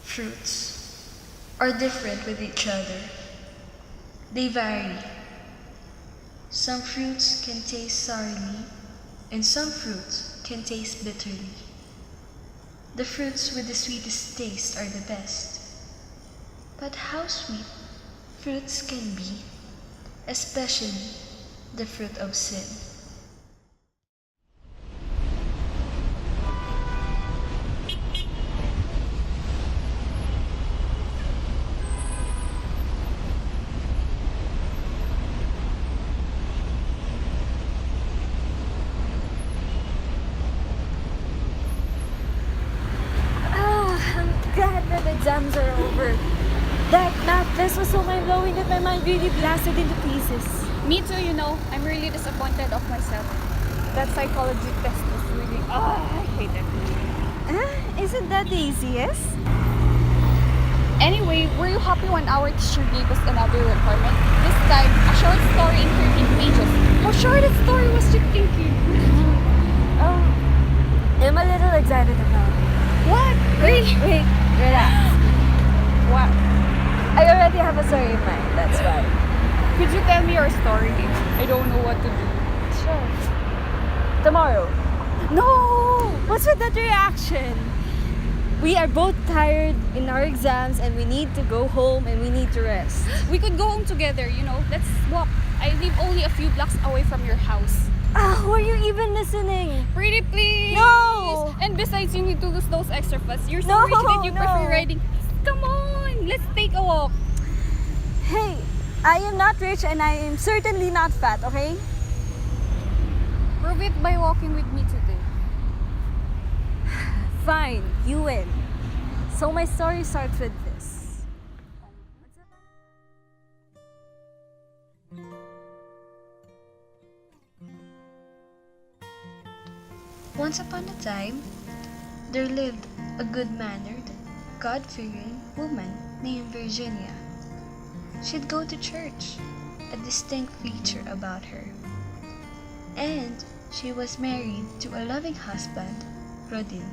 Fruits are different with each other. They vary. Some fruits can taste sourly, and some fruits can taste bitterly. The fruits with the sweetest taste are the best. But how sweet fruits can be, especially the fruit of sin. Exams are over. That math test was so mind-blowing that my mind really blasted into pieces. Me too, I'm really disappointed of myself. That psychology test was really... I hate it. Isn't that the easiest? Anyway, were you happy when our teacher gave us another requirement? This time, a short story in 13 pages. How short a story was you thinking? I'm a little excited about it. What? Wait, relax. What? I already have a story in mind, that's why. Could you tell me your story? I don't know what to do. Sure. Tomorrow. No! What's with that reaction? We are both tired in our exams and we need to go home and we need to rest. We could go home together, Let's swap. I live only a few blocks away from your house. Were you even listening? Pretty please! No! And besides, you need to lose those extra fats. You're so No, rich that you no. prefer riding. Come on, let's take a walk. Hey, I am not rich and I am certainly not fat, okay? Prove it by walking with me today. Fine, you win. So my story starts with this. Once upon a time, there lived a good-mannered, God-fearing woman named Virginia. She'd go to church, a distinct feature about her. And she was married to a loving husband, Rodin.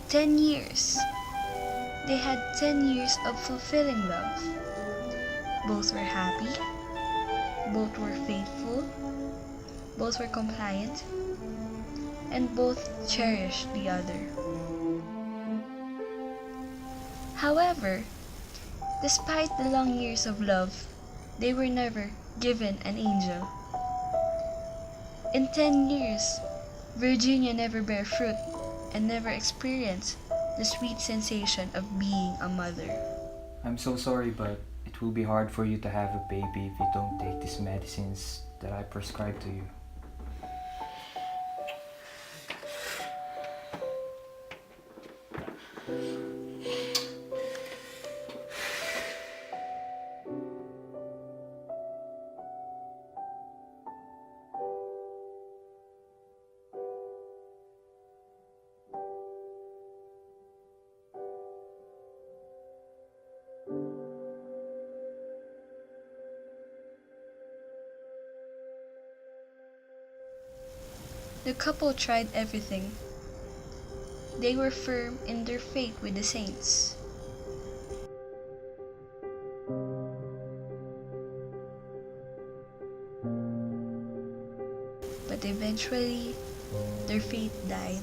"10 years. They had 10 years of fulfilling love. Both were happy, both were faithful, both were compliant, and both cherished the other. However, despite the long years of love, they were never given an angel. In 10 years, Virginia never bare fruit and never experienced the sweet sensation of being a mother. I'm so sorry, but it will be hard for you to have a baby if you don't take these medicines that I prescribe to you. The couple tried everything. They were firm in their faith with the saints. But eventually, their faith died,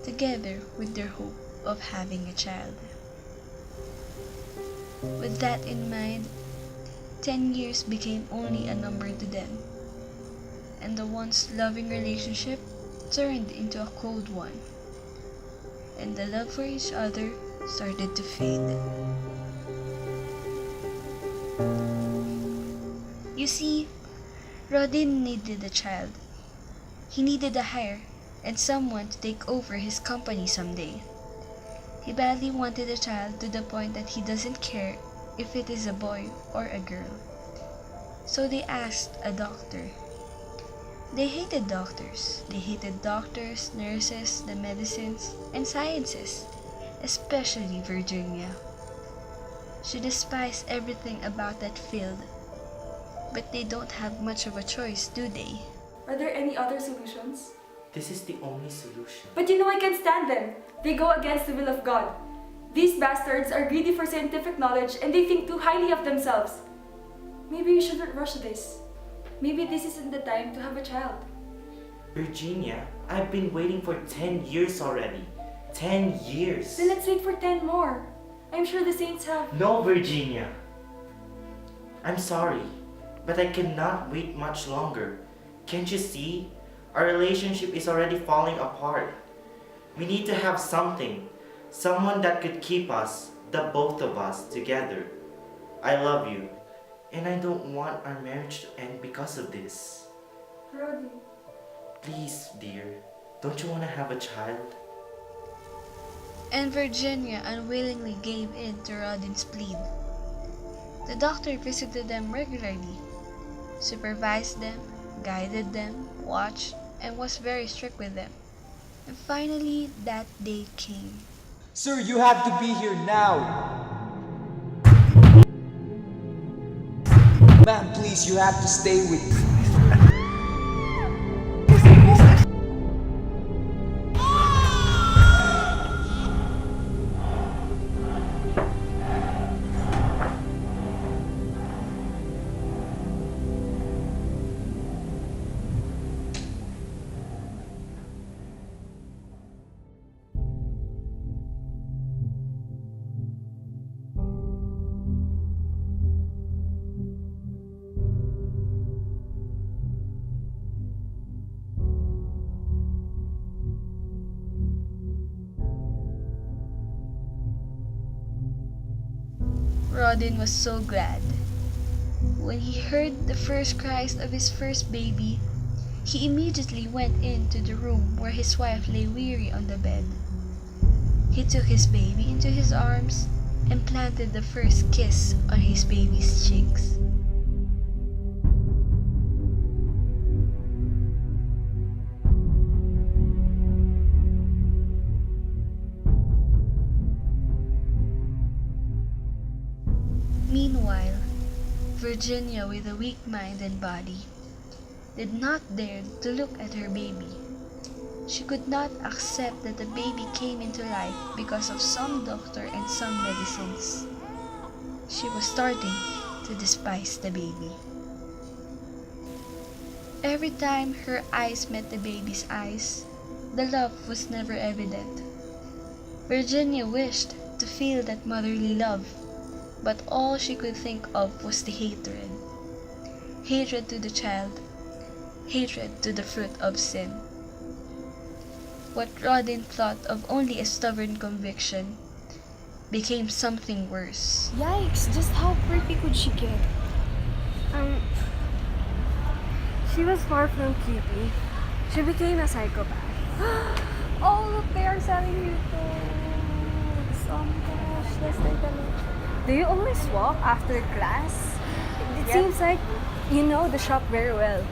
together with their hope of having a child. With that in mind, 10 years became only a number to them, and the once loving relationship turned into a cold one, and the love for each other started to fade. You see, Rodin needed a child. He needed a hire and someone to take over his company someday. He badly wanted a child to the point that he doesn't care if it is a boy or a girl. So they asked a doctor. They hated doctors. They hated doctors, nurses, the medicines, and sciences, especially Virginia. She despised everything about that field. But they don't have much of a choice, do they? Are there any other solutions? This is the only solution. But you know I can't stand them. They go against the will of God. These bastards are greedy for scientific knowledge and they think too highly of themselves. Maybe we shouldn't rush this. Maybe this isn't the time to have a child. Virginia, I've been waiting for 10 years already. 10 years. Then let's wait for 10 more. I'm sure the saints have. No, Virginia. I'm sorry, but I cannot wait much longer. Can't you see? Our relationship is already falling apart. We need to have something. Someone that could keep us, the both of us, together. I love you, and I don't want our marriage to end because of this. Rodin. Please, dear, don't you want to have a child? And Virginia unwillingly gave in to Rodin's plea. The doctor visited them regularly, supervised them, guided them, watched, and was very strict with them. And finally, that day came. Sir, you have to be here now. Ma'am, please, you have to stay with me. Rodin was so glad. When he heard the first cries of his first baby, he immediately went into the room where his wife lay weary on the bed. He took his baby into his arms and planted the first kiss on his baby's cheeks. Meanwhile, Virginia, with a weak mind and body, did not dare to look at her baby. She could not accept that the baby came into life because of some doctor and some medicines. She was starting to despise the baby. Every time her eyes met the baby's eyes, the love was never evident. Virginia wished to feel that motherly love, but all she could think of was the hatred. Hatred to the child, hatred to the fruit of sin. What Rodin thought of only a stubborn conviction became something worse. Yikes, just how creepy could she get? She was far from creepy. She became a psychopath. Oh, look, they are selling YouTube. Oh my gosh, let's take a look. Do you always walk after class? It seems like you know the shop very well.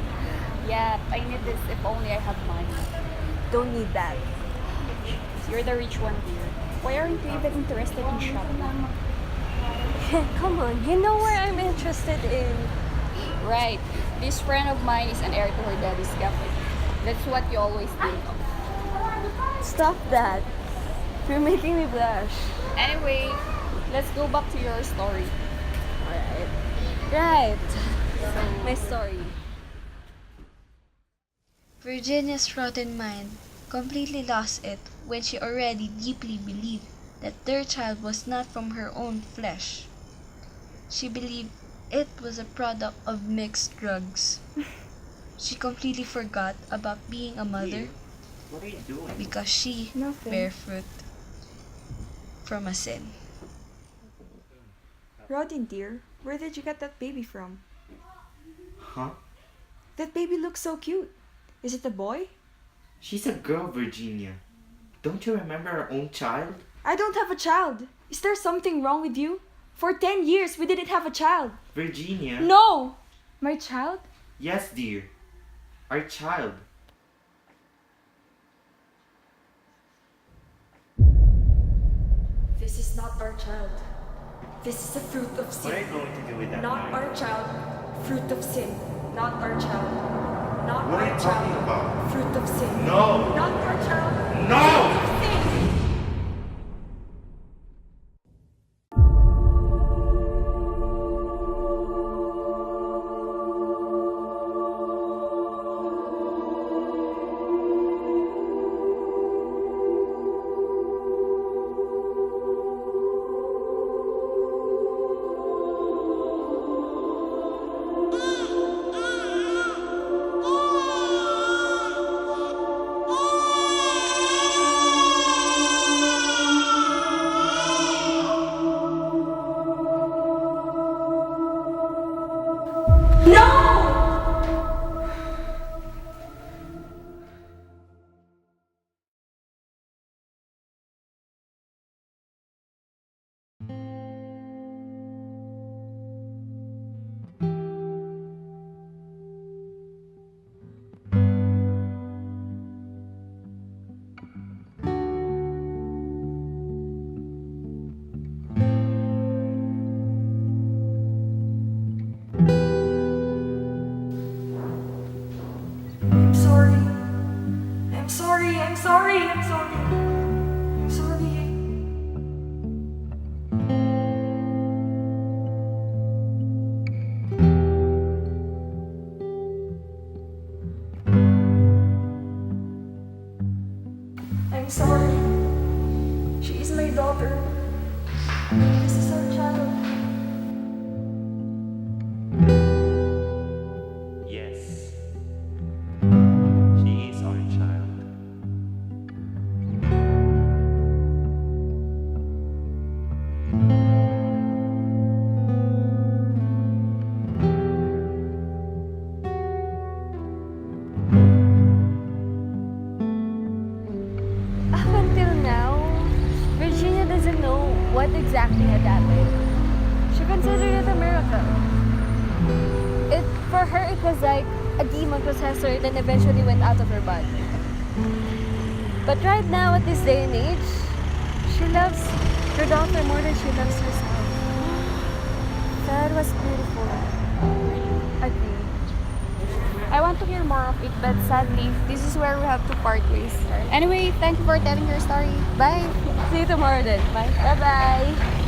Yeah, I need this if only I have money. Don't need that. You're the rich one, dear. Why aren't you even interested in shopping? Come on, you know where I'm interested in. Right. This friend of mine is an heir to her daddy's cafe. That's what you always think of. Stop that. You're making me blush. Anyway, let's go back to your story. Right. My story. Virginia's rotten mind completely lost it when she already deeply believed that their child was not from her own flesh. She believed it was a product of mixed drugs. She completely forgot about being a mother What are you doing? because she Nothing. bare fruit from a sin. Rodin, dear, where did you get that baby from? Huh? That baby looks so cute. Is it a boy? She's a girl, Virginia. Don't you remember our own child? I don't have a child. Is there something wrong with you? For 10 years, we didn't have a child. Virginia? No! My child? Yes, dear. Our child. This is not our child. This is the fruit of What are you sin. going to do with that Not knife? our child. Fruit of sin, not our child. Not What are our you child. talking about? Fruit of sin. No! Not our child. No! I'm sorry. I'm sorry. I'm sorry. I'm sorry. I'm sorry. I'm sorry. She is my daughter. This is our child. Yes. She is our child. Up until now, Virginia doesn't know what exactly had happened. She considered it a miracle. For her, it was like a demon possessed her, then eventually went out of her body. But right now, at this day and age, she loves her daughter more than she loves herself. That was beautiful. Agree. I want to hear more of it, but sadly, this is where we have to part ways. Anyway, thank you for telling your story. Bye. See you tomorrow then. Bye. Bye-bye.